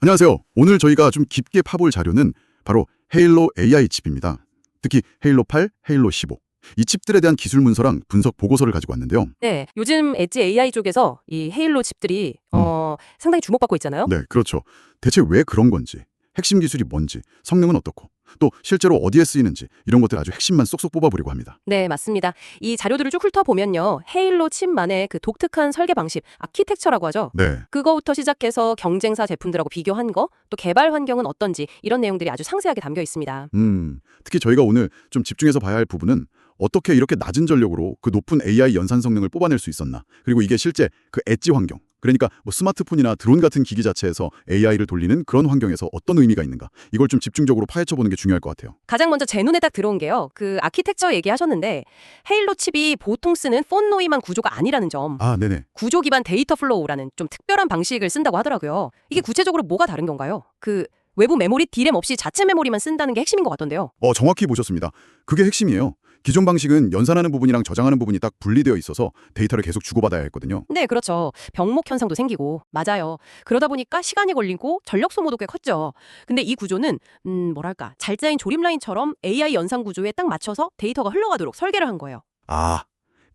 안녕하세요. 오늘 저희가 좀 깊게 파볼 자료는 바로 헤일로 AI 칩입니다. 특히 헤일로 8, 헤일로 15. 이 칩들에 대한 기술 문서랑 분석 보고서를 가지고 왔는데요. 네, 요즘 엣지 AI 쪽에서 이 헤일로 칩들이 상당히 주목받고 있잖아요. 네, 그렇죠. 대체 왜 그런 건지, 핵심 기술이 뭔지, 성능은 어떻고, 또 실제로 어디에 쓰이는지 이런 것들 아주 핵심만 쏙쏙 뽑아보려고 합니다. 네, 맞습니다. 이 자료들을 쭉 훑어보면요. 헤일로 칩만의 그 독특한 설계 방식, 아키텍처라고 하죠. 네, 그거부터 시작해서 경쟁사 제품들하고 비교한 거, 또 개발 환경은 어떤지 이런 내용들이 아주 상세하게 담겨 있습니다. 특히 저희가 오늘 좀 집중해서 봐야 할 부분은 어떻게 이렇게 낮은 전력으로 그 높은 AI 연산 성능을 뽑아낼 수 있었나, 그리고 이게 실제 그 엣지 환경, 그러니까 뭐 스마트폰이나 드론 같은 기기 자체에서 AI를 돌리는 그런 환경에서 어떤 의미가 있는가, 이걸 좀 집중적으로 파헤쳐보는 게 중요할 것 같아요. 가장 먼저 제 눈에 딱 들어온 게요. 그 아키텍처 얘기하셨는데 헤일로 칩이 보통 쓰는 폰 노이만 구조가 아니라는 점. 아, 네네. 구조 기반 데이터 플로우라는 좀 특별한 방식을 쓴다고 하더라고요. 이게 구체적으로 뭐가 다른 건가요? 그 외부 메모리, D램 없이 자체 메모리만 쓴다는 게 핵심인 것 같던데요. 정확히 보셨습니다. 그게 핵심이에요. 기존 방식은 연산하는 부분이랑 저장하는 부분이 딱 분리되어 있어서 데이터를 계속 주고받아야 했거든요. 네, 그렇죠. 병목 현상도 생기고, 맞아요. 그러다 보니까 시간이 걸리고 전력 소모도 꽤 컸죠. 근데 이 구조는 뭐랄까, 잘 짜인 조립 라인처럼 AI 연산 구조에 딱 맞춰서 데이터가 흘러가도록 설계를 한 거예요. 아,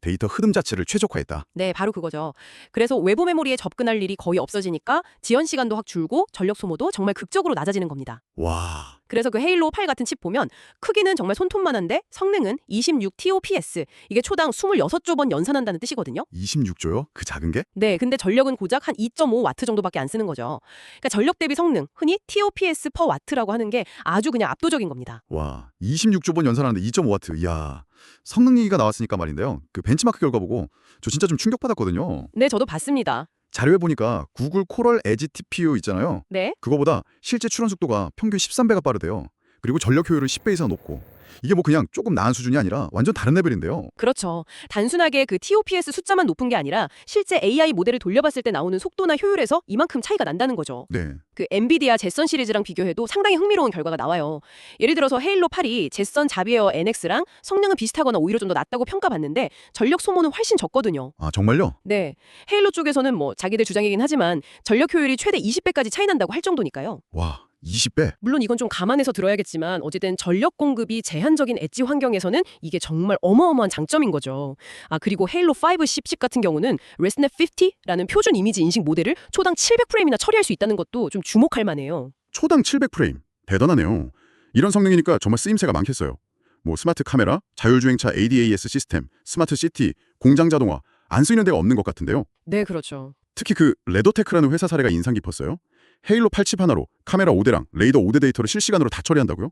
데이터 흐름 자체를 최적화했다. 네, 바로 그거죠. 그래서 외부 메모리에 접근할 일이 거의 없어지니까 지연 시간도 확 줄고 전력 소모도 정말 극적으로 낮아지는 겁니다. 와, 그래서 그 헤일로 8 같은 칩 보면 크기는 정말 손톱만한데 성능은 26 TOPS. 이게 초당 26조 번 연산한다는 뜻이거든요. 26조요? 그 작은 게? 네, 근데 전력은 고작 한 2.5와트 정도밖에 안 쓰는 거죠. 그러니까 전력 대비 성능, 흔히 TOPS per 와트라고 하는 게 아주 그냥 압도적인 겁니다. 와, 26조 번 연산하는데 2.5와트. 이야, 성능 얘기가 나왔으니까 말인데요. 그 벤치마크 결과 보고 저 진짜 좀 충격받았거든요. 네, 저도 봤습니다. 자료에 보니까 구글 코럴 에지 TPU 있잖아요. 네. 그거보다 실제 출원 속도가 평균 13배가 빠르대요. 그리고 전력 효율은 10배 이상 높고. 이게 뭐 그냥 조금 나은 수준이 아니라 완전 다른 레벨인데요. 그렇죠. 단순하게 그 TOPS 숫자만 높은 게 아니라 실제 AI 모델을 돌려봤을 때 나오는 속도나 효율에서 이만큼 차이가 난다는 거죠. 네. 그 엔비디아 제선 시리즈랑 비교해도 상당히 흥미로운 결과가 나와요. 예를 들어서 헤일로 8이 제선 자비에어 NX랑 성능은 비슷하거나 오히려 좀 더 낮다고 평가받는데 전력 소모는 훨씬 적거든요. 아, 정말요? 네. 헤일로 쪽에서는 뭐 자기들 주장이긴 하지만 전력 효율이 최대 20배까지 차이 난다고 할 정도니까요. 와, 20배? 물론 이건 좀 감안해서 들어야겠지만 어쨌든 전력 공급이 제한적인 엣지 환경에서는 이게 정말 어마어마한 장점인 거죠. 아, 그리고 헤일로 5 10칩 같은 경우는 레스넷 50라는 표준 이미지 인식 모델을 초당 700프레임이나 처리할 수 있다는 것도 좀 주목할 만해요. 초당 700프레임. 대단하네요. 이런 성능이니까 정말 쓰임새가 많겠어요. 뭐 스마트 카메라, 자율주행차 ADAS 시스템, 스마트 시티, 공장 자동화, 안 쓰이는 데가 없는 것 같은데요. 네, 그렇죠. 특히 그 레더테크라는 회사 사례가 인상 깊었어요. 헤일로 8칩 하나로 카메라 5대랑 레이더 5대 데이터를 실시간으로 다 처리한다고요?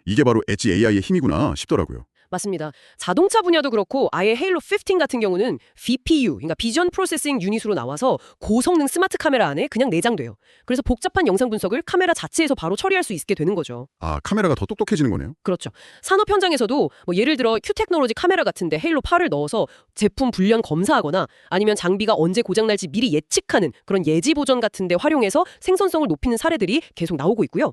이게 바로 엣지 AI의 힘이구나 싶더라고요. 맞습니다. 자동차 분야도 그렇고 아예 헤일로 15 같은 경우는 VPU, 그러니까 비전 프로세싱 유닛으로 나와서 고성능 스마트 카메라 안에 그냥 내장돼요. 그래서 복잡한 영상 분석을 카메라 자체에서 바로 처리할 수 있게 되는 거죠. 아, 카메라가 더 똑똑해지는 거네요. 그렇죠. 산업 현장에서도 뭐 예를 들어 큐테크놀로지 카메라 같은데 헤일로 8을 넣어서 제품 불량 검사하거나 아니면 장비가 언제 고장날지 미리 예측하는 그런 예지 보전 같은데 활용해서 생산성을 높이는 사례들이 계속 나오고 있고요.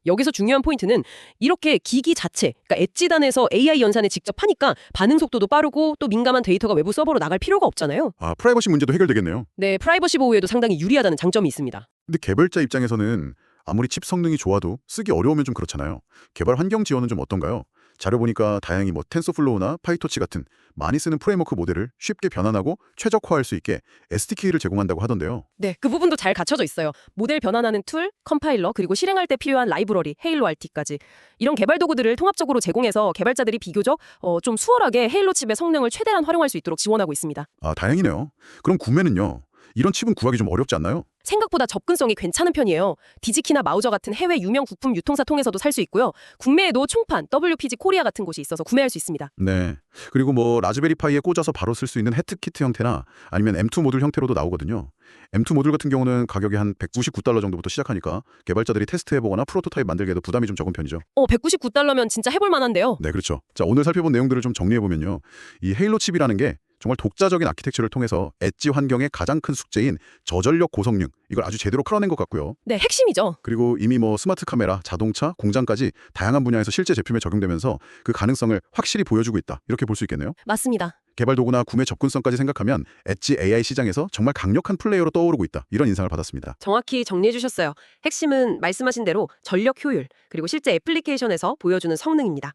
여기서 중요한 포인트는 이렇게 기기 자체, 그러니까 엣지단에서 AI 연산에 직접 하니까 반응 속도도 빠르고 또 민감한 데이터가 외부 서버로 나갈 필요가 없잖아요. 아, 프라이버시 문제도 해결되겠네요. 네, 프라이버시 보호에도 상당히 유리하다는 장점이 있습니다. 근데 개발자 입장에서는 아무리 칩 성능이 좋아도 쓰기 어려우면 좀 그렇잖아요. 개발 환경 지원은 좀 어떤가요? 자료 보니까 다행히 뭐 텐서플로우나 파이토치 같은 많이 쓰는 프레임워크 모델을 쉽게 변환하고 최적화할 수 있게 SDK를 제공한다고 하던데요. 네, 그 부분도 잘 갖춰져 있어요. 모델 변환하는 툴, 컴파일러, 그리고 실행할 때 필요한 라이브러리, 헤일로 RT까지. 이런 개발 도구들을 통합적으로 제공해서 개발자들이 비교적 좀 수월하게 헤일로 칩의 성능을 최대한 활용할 수 있도록 지원하고 있습니다. 아, 다행이네요. 그럼 구매는요? 이런 칩은 구하기 좀 어렵지 않나요? 생각보다 접근성이 괜찮은 편이에요. 디지키나 마우저 같은 해외 유명 부품 유통사 통해서도 살 수 있고요. 국내에도 총판, WPG 코리아 같은 곳이 있어서 구매할 수 있습니다. 네. 그리고 뭐 라즈베리파이에 꽂아서 바로 쓸 수 있는 혜트키트 형태나 아니면 M2 모듈 형태로도 나오거든요. M2 모듈 같은 경우는 가격이 한 $199 정도부터 시작하니까 개발자들이 테스트해보거나 프로토타입 만들기에도 부담이 좀 적은 편이죠. $199면 진짜 해볼 만한데요. 네, 그렇죠. 자, 오늘 살펴본 내용들을 좀 정리해보면요. 이 헤일로 칩이라는 게 정말 독자적인 아키텍처를 통해서 엣지 환경의 가장 큰 숙제인 저전력 고성능, 이걸 아주 제대로 풀어낸 것 같고요. 네, 핵심이죠. 그리고 이미 뭐 스마트 카메라, 자동차, 공장까지 다양한 분야에서 실제 제품에 적용되면서 그 가능성을 확실히 보여주고 있다. 이렇게 볼 수 있겠네요. 맞습니다. 개발 도구나 구매 접근성까지 생각하면 엣지 AI 시장에서 정말 강력한 플레이어로 떠오르고 있다. 이런 인상을 받았습니다. 정확히 정리해 주셨어요. 핵심은 말씀하신 대로 전력 효율, 그리고 실제 애플리케이션에서 보여주는 성능입니다.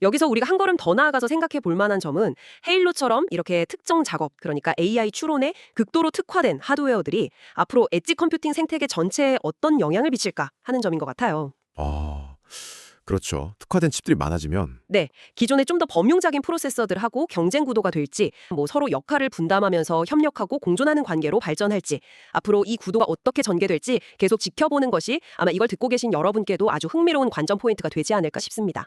여기서 우리가 한 걸음 더 나아가서 생각해 볼 만한 점은 헤일로처럼 이렇게 특정 작업, 그러니까 AI 추론에 극도로 특화된 하드웨어들이 앞으로 엣지 컴퓨팅 생태계 전체에 어떤 영향을 미칠까 하는 점인 것 같아요. 아, 그렇죠. 특화된 칩들이 많아지면 네, 기존에 좀 더 범용적인 프로세서들하고 경쟁 구도가 될지, 뭐 서로 역할을 분담하면서 협력하고 공존하는 관계로 발전할지, 앞으로 이 구도가 어떻게 전개될지 계속 지켜보는 것이 아마 이걸 듣고 계신 여러분께도 아주 흥미로운 관전 포인트가 되지 않을까 싶습니다.